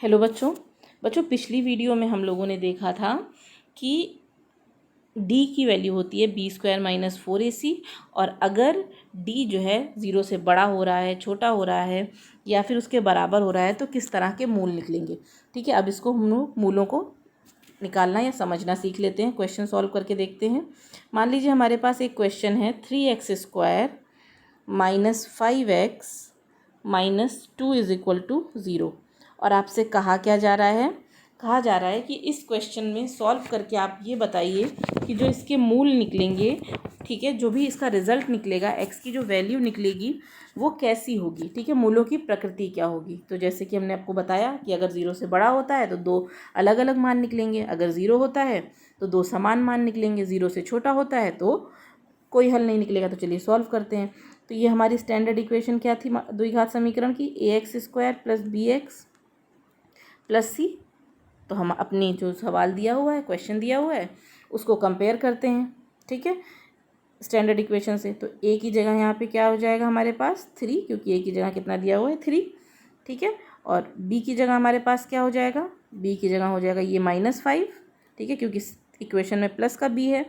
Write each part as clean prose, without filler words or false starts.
Hello बच्चों। पिछली video में हम लोगों ने देखा था कि d की वैल्यू होती है b² - 4ac और अगर d जो है 0 से बड़ा हो रहा है, छोटा हो रहा है या फिर उसके बराबर हो रहा है तो किस तरह के मूल निकलेंगे। ठीक है, अब इसको हम लोग मूलों को निकालना या समझना सीख लेते हैं। क्वेश्चन सॉल्व करके देखते हैं। मान लीजिए हमारे पास एक क्वेश्चन है 3x² - 5x - 2 = 0 और आपसे कहा क्या जा रहा है, कहा जा रहा है कि इस क्वेश्चन में सॉल्व करके आप ये बताइए कि जो इसके मूल निकलेंगे, ठीक है, जो भी इसका रिजल्ट निकलेगा, x की जो वैल्यू निकलेगी वो कैसी होगी। ठीक है, मूलों की प्रकृति क्या होगी। तो जैसे कि हमने आपको बताया कि अगर 0 से बड़ा होता है तो 2 अलग अलग मान निकलेंगे, अगर 0 होता है तो 2 समान मान निकलेंगे, 0 से छोटा होता है तो कोई हल नहीं निकलेगा। तो चलिए सॉल्व करते हैं। तो ये हमारी स्टैंडर्ड इक्वेशन क्या थी द्विघात समीकरण की, ax² + bx + c। तो हम अपनी जो सवाल दिया हुआ है, क्वेश्चन दिया हुआ है, उसको कंपेयर करते हैं। ठीक है, स्टैंडर्ड इक्वेशन से। तो a की जगह यहाँ पे क्या हो जाएगा हमारे पास 3, क्योंकि a की जगह कितना दिया हुआ है 3। ठीक है, और b की जगह हमारे पास क्या हो जाएगा, b की जगह हो जाएगा ये -5। ठीक है, क्योंकि इक्वेशन में प्लस का b है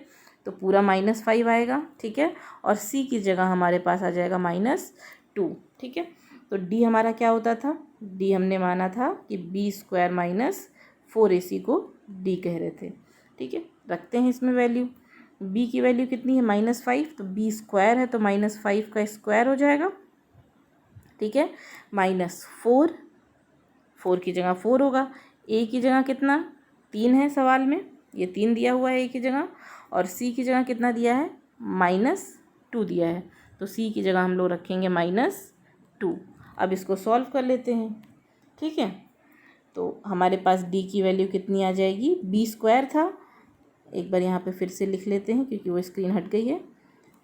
तो पूरा -5 आएगा। ठीक है, और c की जगह हमारे पास आ जाएगा -2। ठीक है, तो d हमारा क्या होता था, d हमने माना था कि b² - 4ac को d कह रहे थे। ठीक है, रखते हैं इसमें वैल्यू। b की वैल्यू कितनी है -5, तो b² है तो -5 का स्क्वायर हो जाएगा। ठीक है, -4, 4 की जगह 4 होगा। a की जगह कितना 3 है सवाल में, ये 3 दिया हुआ है a की जगह, और c की जगह कितना दिया है -2 दिया है, तो c की जगह हम लोग रखेंगे -2। अब इसको सॉल्व कर लेते हैं। ठीक है, तो हमारे पास d की वैल्यू कितनी आ जाएगी, b² था, एक बार यहाँ पे फिर से लिख लेते हैं क्योंकि वो स्क्रीन हट गई है।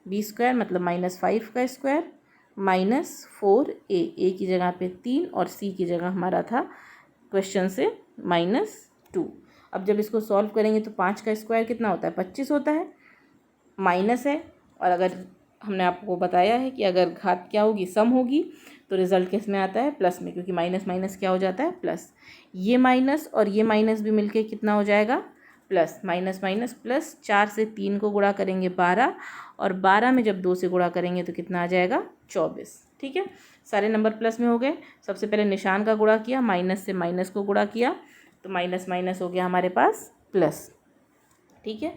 b² मतलब -5 का स्क्वायर -4a, a की जगह पे 3 और c की जगह हमारा था क्वेश्चन से -2। अब जब इसको सॉल्व करेंगे तो 5 का स्क्वायर कितना होता है 25 होता है, माइनस है। और अगर हमने आपको बताया है कि अगर घात क्या होगी, सम होगी, तो रिजल्ट किस में आता है, प्लस में, क्योंकि माइनस माइनस क्या हो जाता है प्लस। ये माइनस और ये माइनस भी मिलके कितना हो जाएगा प्लस, माइनस माइनस प्लस। 4 से 3 को गुणा करेंगे 12, और 12 में जब 2 से गुणा करेंगे तो कितना आ जाएगा 24। ठीक है, सारे नंबर प्लस में हो गए। सबसे पहले निशान का गुणा किया, माइनस से माइनस को गुणा किया तो माइनस माइनस हो गया हमारे पास प्लस। ठीक है,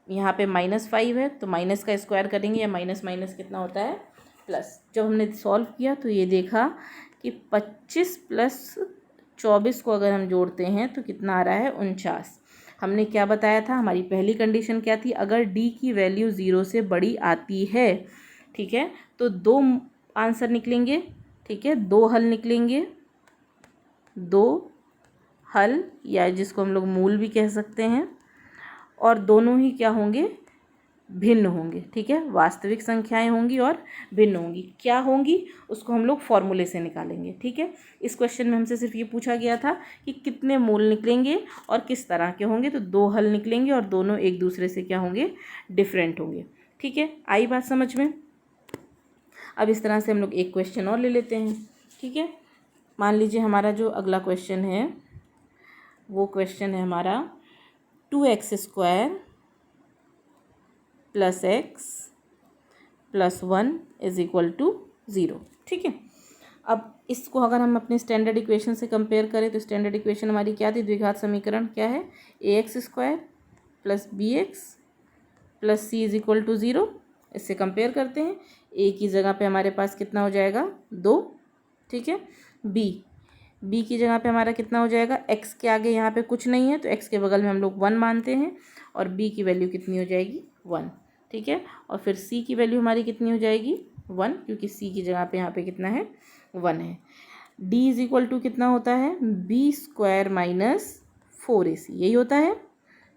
यहाँ पे -5 है तो माइनस का स्क्वायर करेंगे या माइनस माइनस कितना होता है प्लस। जब हमने सॉल्व किया तो ये देखा कि 25 + 24 को अगर हम जोड़ते हैं तो कितना आ रहा है 49। हमने क्या बताया था, हमारी पहली कंडीशन क्या थी, अगर d की वैल्यू 0 से बड़ी आती है, ठीक है, तो 2 आंसर निकलेंगे। ठीक है, 2 हल निकलेंगे, 2 हल, या जिसको हम लोग मूल भी कह सकते हैं, और दोनों ही क्या होंगे, भिन्न होंगे। ठीक है, वास्तविक संख्याएं होंगी और भिन्न होंगी। क्या होंगी उसको हम लोग फॉर्मूले से निकालेंगे। ठीक है, इस क्वेश्चन में हमसे सिर्फ ये पूछा गया था कि कितने मूल निकलेंगे और किस तरह के होंगे, तो 2 हल निकलेंगे और दोनों एक दूसरे से क्या होंगे, डिफरेंट होंगे। ठीक है, आई बात समझ में। अब इस तरह से हम लोग एक क्वेश्चन और ले लेते हैं। ठीक है, मान लीजिए हमारा जो अगला क्वेश्चन है वो क्वेश्चन है हमारा 2x² + x + 1 = 0। ठीक है, अब इसको अगर हम अपने स्टैंडर्ड इक्वेशन से कंपेयर करें तो स्टैंडर्ड इक्वेशन हमारी क्या थी, द्विघात समीकरण क्या है, ax² + bx + c = 0। इससे कंपेयर करते हैं, a की जगह पे हमारे पास कितना हो जाएगा 2। ठीक है, b की जगह पे हमारा कितना हो जाएगा, x के आगे यहाँ पे कुछ नहीं है तो x के बगल में हम लोग 1 मानते हैं, और b की वैल्यू कितनी हो जाएगी 1। ठीक है, और फिर c की वैल्यू हमारी कितनी हो जाएगी 1, क्योंकि c की जगह पे यहाँ पे कितना है 1 है। d = कितना होता है, b² - 4ac, यही होता है।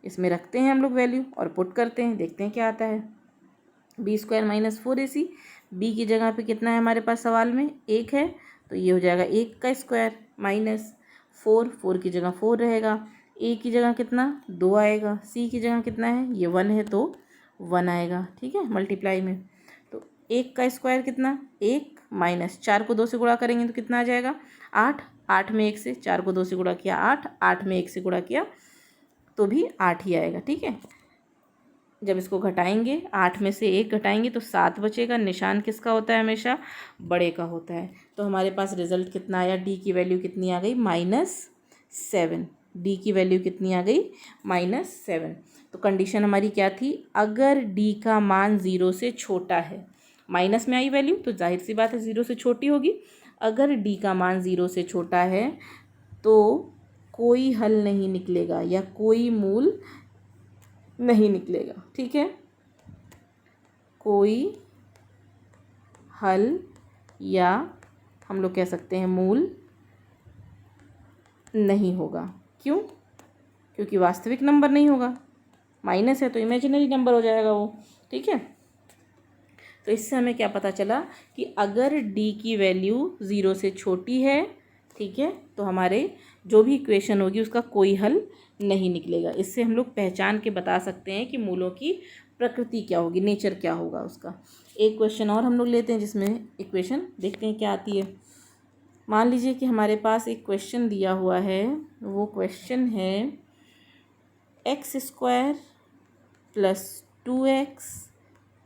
इसमें रखते हैं हम लोग वैल्यू और पुट करते हैं, देखते हैं क्या आता है। b² - 4ac, b की जगह पे कितना है हमारे पास सवाल में 1 है, तो ये हो जाएगा 1 का स्क्वायर -4, 4 की जगह 4 रहेगा, a की जगह कितना 2 आएगा, c की जगह कितना है, ये 1 है तो 1 आएगा। ठीक है, मल्टीप्लाई में, तो 1 का स्क्वायर कितना 1, -4 को 2 से गुणा करेंगे तो कितना आ जाएगा 8, 8 में 1 से, 4 को 2 से गुणा किया 8, 8 में 1 से गुणा किया तो भी 8 ही आएगा। ठीक है, जब इसको घटाएंगे 8 में से 1 घटाएंगे तो 7 बचेगा। निशान किसका होता है? हमेशा बड़े का होता है। तो हमारे पास रिजल्ट कितना आया? डी की वैल्यू कितनी आ गई? -7। डी की वैल्यू कितनी आ गई? -7। तो कंडीशन हमारी क्या थी? अगर डी का मान 0 से छोटा है, माइनस में आई वैल्यू तो जाहिर सी बात है 0 से छोटी होगी। अगर डी का मान 0 से छोटा है तो कोई हल नहीं निकलेगा या कोई मूल नहीं निकलेगा। ठीक है, कोई हल या हम लोग कह सकते हैं मूल नहीं होगा। क्यों? क्योंकि वास्तविक नंबर नहीं होगा, माइनस है तो इमेजिनरी नंबर हो जाएगा वो। ठीक है, तो इससे हमें क्या पता चला कि अगर डी की वैल्यू 0 से छोटी है, ठीक है, तो हमारे जो भी इक्वेशन होगी उसका कोई हल नहीं निकलेगा। इससे हम लोग पहचान के बता सकते हैं कि मूलों की प्रकृति क्या होगी, नेचर क्या होगा उसका। एक क्वेश्चन और हम लोग लेते हैं जिसमें इक्वेशन देखते हैं क्या आती है। मान लीजिए कि हमारे पास एक क्वेश्चन दिया हुआ है, वो क्वेश्चन है x² + 2x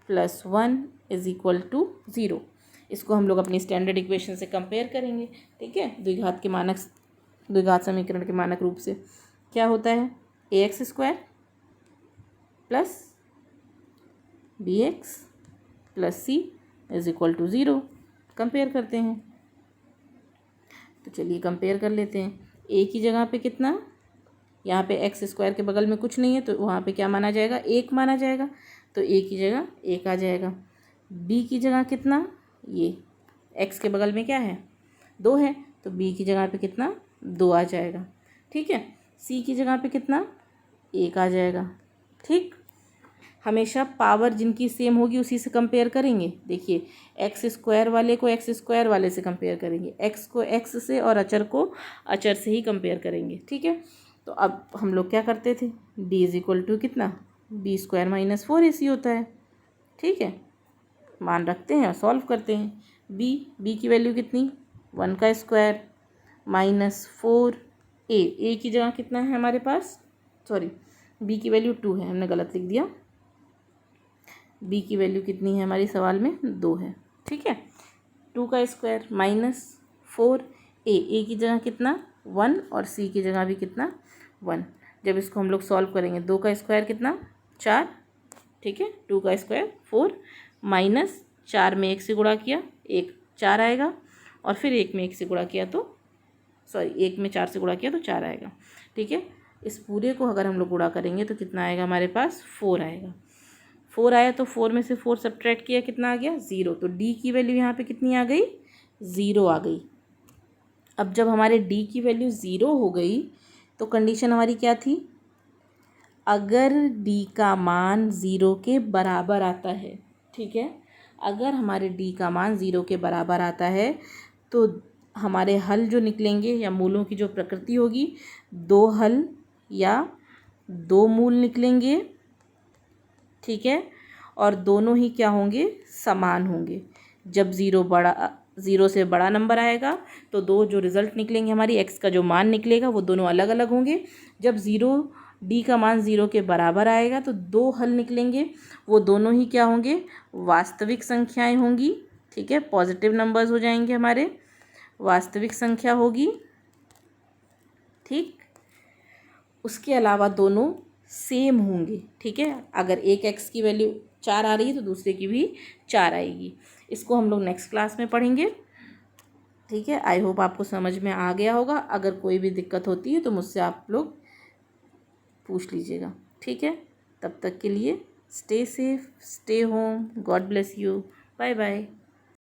+ 1 = 0। इसको हम लोग अपनी स्टैंडर्ड इक्वेशन से कंपेयर करेंगे। ठीक है, द्विघात समीकरण के मानक रूप से क्या होता है? ax² + bx + c = 0। कंपेयर करते हैं, तो चलिए कंपेयर कर लेते हैं। a की जगह पे कितना? यहाँ पे x² के बगल में कुछ नहीं है तो वहाँ पे क्या माना जाएगा? 1 माना जाएगा, तो a की जगह 1 आ जाएगा। b की जगह कितना? ये x के बगल में क्या है? 2 है, तो b की जगह पे कितना? 2 आ जाएगा। ठीक है, c की जगह पे कितना? 1 आ जाएगा। ठीक, हमेशा पावर जिनकी सेम होगी उसी से कंपेयर करेंगे। देखिए, x² वाले को x² वाले से कंपेयर करेंगे, x को x से और अचर को अचर से ही कंपेयर करेंगे। ठीक है, तो अब हम लोग क्या करते थे? d = कितना? b² - 4ac होता है। ठीक है, मान रखते हैं और सॉल्व करते हैं। b की वैल्यू कितनी? 1 का स्क्वायर -4a की जगह कितना है हमारे पास? सॉरी, b की वैल्यू 2 है, हमने गलत लिख दिया। b की वैल्यू कितनी है हमारी सवाल में? 2 है। ठीक है, 2 का स्क्वायर -4a की जगह कितना? 1 और c की जगह भी कितना? 1। जब इसको हम लोग सॉल्व करेंगे, 2 का स्क्वायर कितना? 4। ठीक है, 2 का स्क्वायर 4 -4 में 1 से गुणा किया 1 4 आएगा, और फिर 1 में 1 से गुणा किया तो 1 में 4 से गुणा किया तो 4 आएगा। ठीक है, इस पूरे को अगर हम लोग गुणा करेंगे तो कितना आएगा हमारे पास? 4 आएगा। 4 आया तो 4 में से 4 सब्ट्रैक्ट किया, कितना आ गया? 0। तो d की वैल्यू यहाँ पे कितनी आ गई? 0 आ गई। अब जब हमारे d की वैल्यू 0 हो गई तो कंडीशन हमारी क्या थी? अगर d का मान 0 के बराबर आता है, ठीक है, अगर हमारे d का मान 0 के बराबर आता है तो हमारे हल जो निकलेंगे या मूलों की जो प्रकृति होगी, 2 हल या 2 मूल निकलेंगे। ठीक है, और दोनों ही क्या होंगे? समान होंगे। जब 0 से बड़ा नंबर आएगा तो दो जो रिज़ल्ट निकलेंगे हमारी x का जो मान निकलेगा वो दोनों अलग अलग होंगे। जब d का मान 0 के बराबर आएगा तो 2 हल निकलेंगे, वो दोनों ही क्या होंगे? वास्तविक संख्याएं होंगी। ठीक है, पॉजिटिव नंबर्स हो जाएंगे हमारे, वास्तविक संख्या होगी। ठीक, उसके अलावा दोनों सेम होंगे। ठीक है, अगर एक x की वैल्यू 4 आ रही है तो दूसरे की भी 4 आएगी। इसको हम लोग नेक्स्ट क्लास में पढ़ेंगे। ठीक है, आई होप आपको समझ में आ गया होगा। अगर कोई भी दिक्कत होती है तो मुझसे आप लोग पूछ लीजिएगा। ठीक है, तब तक के लिए stay safe, stay home, God bless you, bye bye.